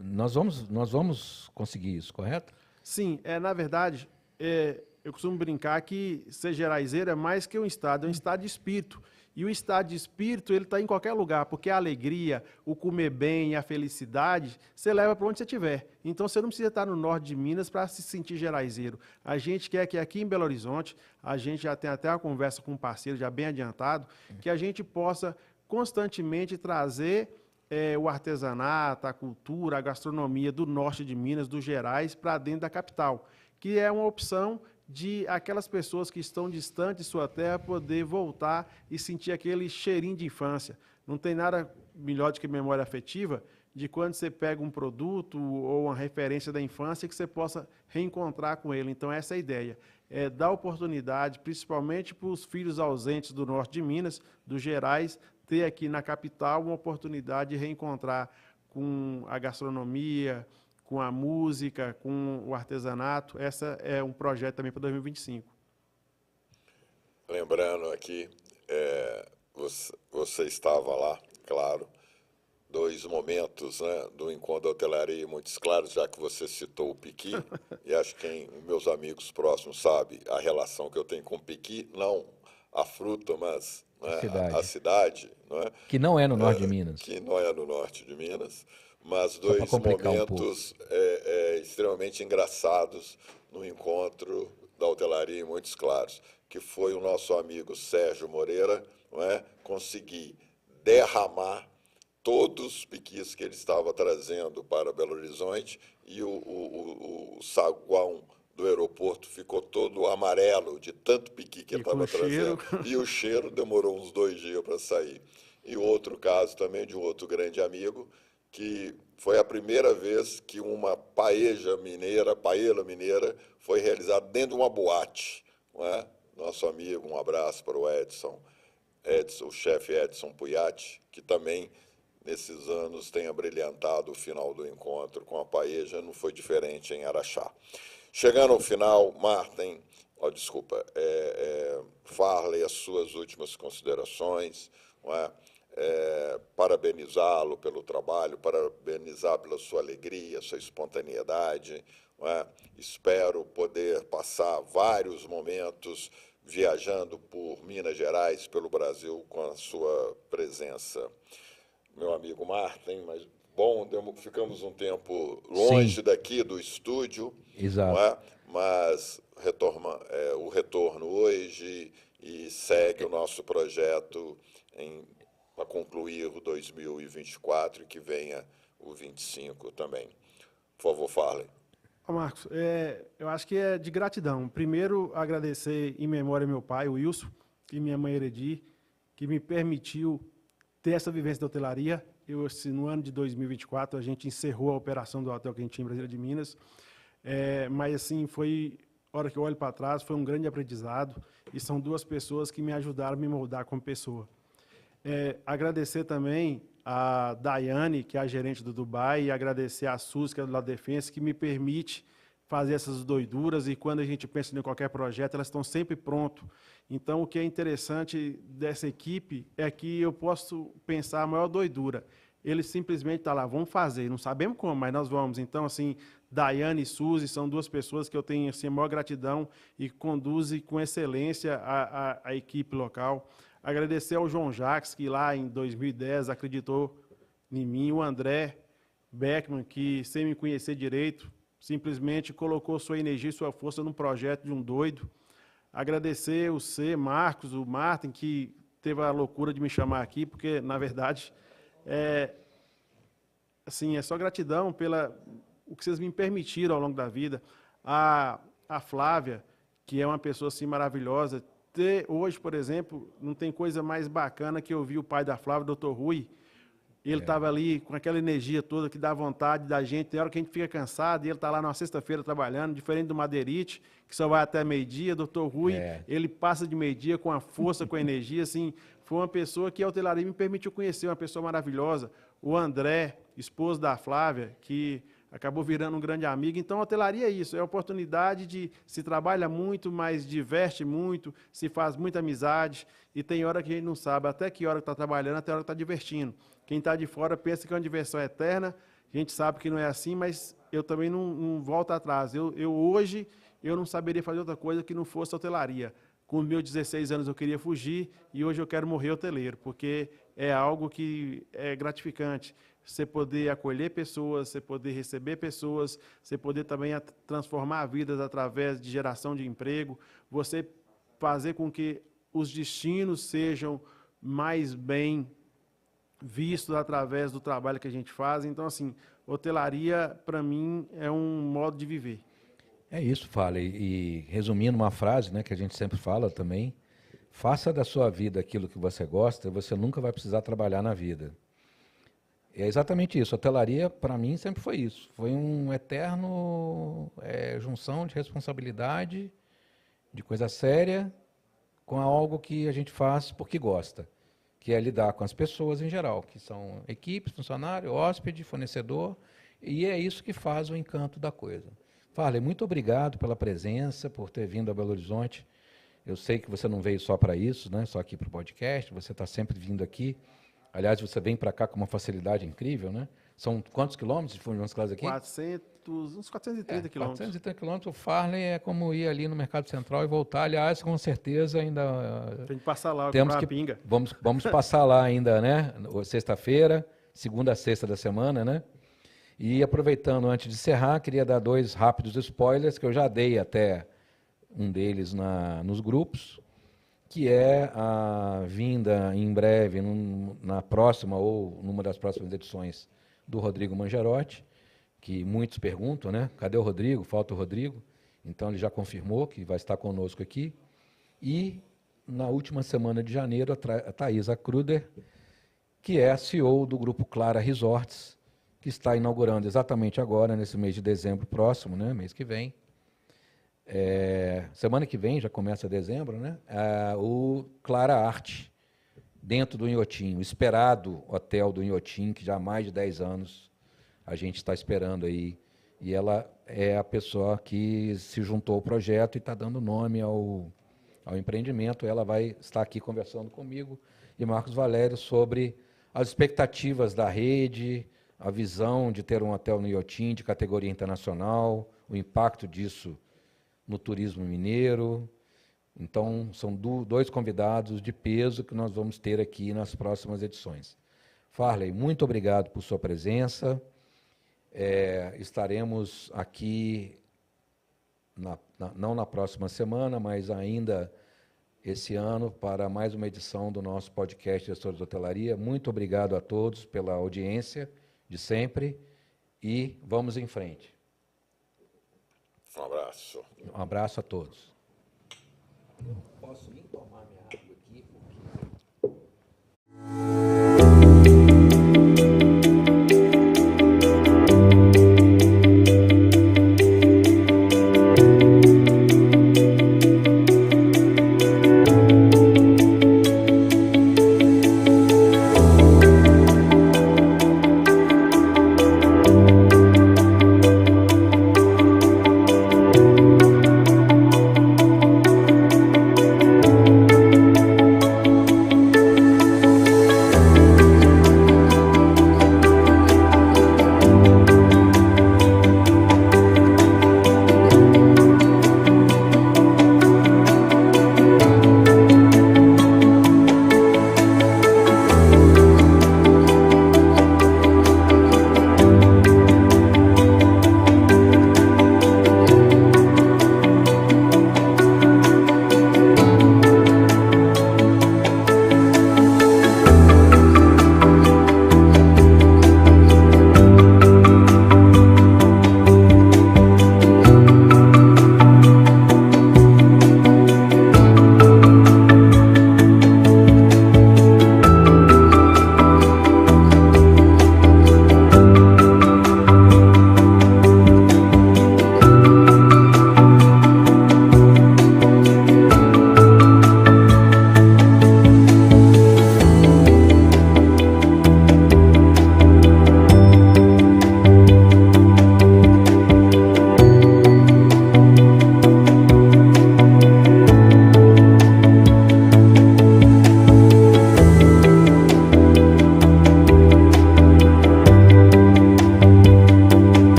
Nós vamos conseguir isso, correto? Sim, na verdade, eu costumo brincar que ser geraizeiro é mais que um estado, é um estado de espírito. E o estado de espírito, ele está em qualquer lugar, porque a alegria, o comer bem, a felicidade, você leva para onde você estiver. Então, você não precisa estar no norte de Minas para se sentir geraizeiro. A gente quer que aqui em Belo Horizonte, a gente já tem até uma conversa com um parceiro já bem adiantado, que a gente possa constantemente trazer o artesanato, a cultura, a gastronomia do norte de Minas, dos Gerais, para dentro da capital, que é uma opção de aquelas pessoas que estão distantes de sua terra poder voltar e sentir aquele cheirinho de infância. Não tem nada melhor do que memória afetiva de quando você pega um produto ou uma referência da infância que você possa reencontrar com ele. Então, essa é a ideia. Dar oportunidade, principalmente para os filhos ausentes do norte de Minas, dos Gerais, ter aqui na capital uma oportunidade de reencontrar com a gastronomia, com a música, com o artesanato. Essa é um projeto também para 2025. Lembrando aqui, você estava lá, claro, dois momentos, né, do encontro da hotelaria muito claros, já que você citou o Piqui, e acho que meus amigos próximos sabem a relação que eu tenho com o Piqui, não a fruta, mas, A né, a cidade. cidade, não é? Que não é no norte de Minas. Que não é no norte de Minas, mas Só para dois complicar um pouco. momentos extremamente engraçados no encontro da hotelaria em Montes Claros, que foi o nosso amigo Sérgio Moreira, não é, conseguir derramar todos os piquis que ele estava trazendo para Belo Horizonte e o saguão do aeroporto ficou todo amarelo de tanto piqui que ele E com estava cheiro. trazendo. E o cheiro demorou uns 2 dias para sair. E outro caso também de um outro grande amigo, que foi a primeira vez que uma paella mineira foi realizada dentro de uma boate. Não é? Nosso amigo, um abraço para o Edson, o chefe Edson Puyatti, que também, nesses anos, tem abrilhantado o final do encontro com a paella, não foi diferente em Araxá. Chegando ao final, Martin, Farley, as suas últimas considerações, não é? Parabenizá-lo pelo trabalho, parabenizar pela sua alegria, sua espontaneidade. Não é? Espero poder passar vários momentos viajando por Minas Gerais, pelo Brasil, com a sua presença. Meu amigo Martin, mas bom, ficamos um tempo longe Sim. daqui do estúdio, Exato. não é? Mas o retorno hoje e segue o nosso projeto para concluir o 2024 e que venha o 25 também. Por favor, Farley. Marcos, eu acho que é de gratidão. Primeiro, agradecer em memória meu pai, o Wilson, e minha mãe, Eredi, que me permitiu ter essa vivência da hotelaria. No ano de 2024, a gente encerrou a operação do Hotel Quentinho Brasília de Minas. Mas, assim, a hora que eu olho para trás, foi um grande aprendizado. E são duas pessoas que me ajudaram a me moldar como pessoa. Agradecer também a Daiane, que é a gerente do Dubai, e agradecer a Suzy, que é do La Defense, que me permite fazer essas doiduras, e quando a gente pensa em qualquer projeto, elas estão sempre prontas. Então, o que é interessante dessa equipe é que eu posso pensar a maior doidura. Eles simplesmente estão lá, vamos fazer, não sabemos como, mas nós vamos. Então, assim, Daiane e Suzy são duas pessoas que eu tenho assim, a maior gratidão e conduzem com excelência a equipe local. Agradecer ao João Jacques, que lá em 2010 acreditou em mim, o André Beckman, que sem me conhecer direito, simplesmente colocou sua energia e sua força num projeto de um doido. Agradecer o Marcos, o Martin, que teve a loucura de me chamar aqui, porque, na verdade, assim, é só gratidão o que vocês me permitiram ao longo da vida. A Flávia, que é uma pessoa assim, maravilhosa. Hoje, por exemplo, não tem coisa mais bacana que eu vi o pai da Flávia, o Dr. Rui. Ele estava ali com aquela energia toda que dá vontade da gente. Tem hora que a gente fica cansado e ele está lá na sexta-feira trabalhando, diferente do Madeirite, que só vai até meio-dia. Dr. Rui, ele passa de meio-dia com a força, com a energia. Assim, foi uma pessoa que a hotelaria me permitiu conhecer, uma pessoa maravilhosa. O André, esposo da Flávia, que acabou virando um grande amigo. Então, a hotelaria é isso, é a oportunidade de se trabalha muito, mas diverte muito, se faz muita amizade, e tem hora que a gente não sabe até que hora está trabalhando, até a hora que está divertindo. Quem está de fora pensa que é uma diversão eterna, a gente sabe que não é assim, mas eu também não volto atrás. Hoje, eu não saberia fazer outra coisa que não fosse hotelaria. Com meus 16 anos eu queria fugir, e hoje eu quero morrer hoteleiro, porque é algo que é gratificante. Você poder acolher pessoas, você poder receber pessoas, você poder também transformar vidas através de geração de emprego, você fazer com que os destinos sejam mais bem vistos através do trabalho que a gente faz. Então, assim, hotelaria, para mim, é um modo de viver. É isso, Farley. E resumindo uma frase, né, que a gente sempre fala também, faça da sua vida aquilo que você gosta, você nunca vai precisar trabalhar na vida. É exatamente isso. A hotelaria, para mim, sempre foi isso. Foi um eterno junção de responsabilidade, de coisa séria, com algo que a gente faz porque gosta, que é lidar com as pessoas em geral, que são equipes, funcionário, hóspede, fornecedor, e é isso que faz o encanto da coisa. Farley, muito obrigado pela presença, por ter vindo a Belo Horizonte. Eu sei que você não veio só para isso, né? Só aqui para o podcast, você está sempre vindo aqui Aliás, você vem para cá com uma facilidade incrível, né? São quantos quilômetros de Funchal das Caldas aqui? Uns 430 quilômetros. 430 quilômetros. O Farley é como ir ali no Mercado Central e voltar. Aliás, com certeza ainda Tem que passar lá, temos comprar que a pinga. vamos passar lá ainda, né? Sexta-feira, segunda a sexta da semana, né? E aproveitando antes de encerrar, queria dar 2 rápidos spoilers que eu já dei até um deles nos grupos, que é a vinda em breve, na próxima ou numa das próximas edições, do Rodrigo Mangerotti, que muitos perguntam, né? Cadê o Rodrigo? Falta o Rodrigo. Então, ele já confirmou que vai estar conosco aqui. E, na última semana de janeiro, a Thaisa Kruder, que é a CEO do Grupo Clara Resorts, que está inaugurando exatamente agora, nesse mês de dezembro próximo, né? Mês que vem. Semana que vem, já começa dezembro, né? O Clara Arte, dentro do Inhotim, o esperado hotel do Inhotim, que já há mais de 10 anos a gente está esperando aí. E ela é a pessoa que se juntou ao projeto e está dando nome ao empreendimento. Ela vai estar aqui conversando comigo e Marcos Valério sobre as expectativas da rede, a visão de ter um hotel no Inhotim de categoria internacional, o impacto disso no turismo mineiro. Então, são 2 convidados de peso que nós vamos ter aqui nas próximas edições. Farley, muito obrigado por sua presença. Estaremos aqui, não na próxima semana, mas ainda esse ano, para mais uma edição do nosso podcast Gestores de Hotelaria. Muito obrigado a todos pela audiência de sempre e vamos em frente. Um abraço. Um abraço a todos. Eu posso nem tomar minha água aqui,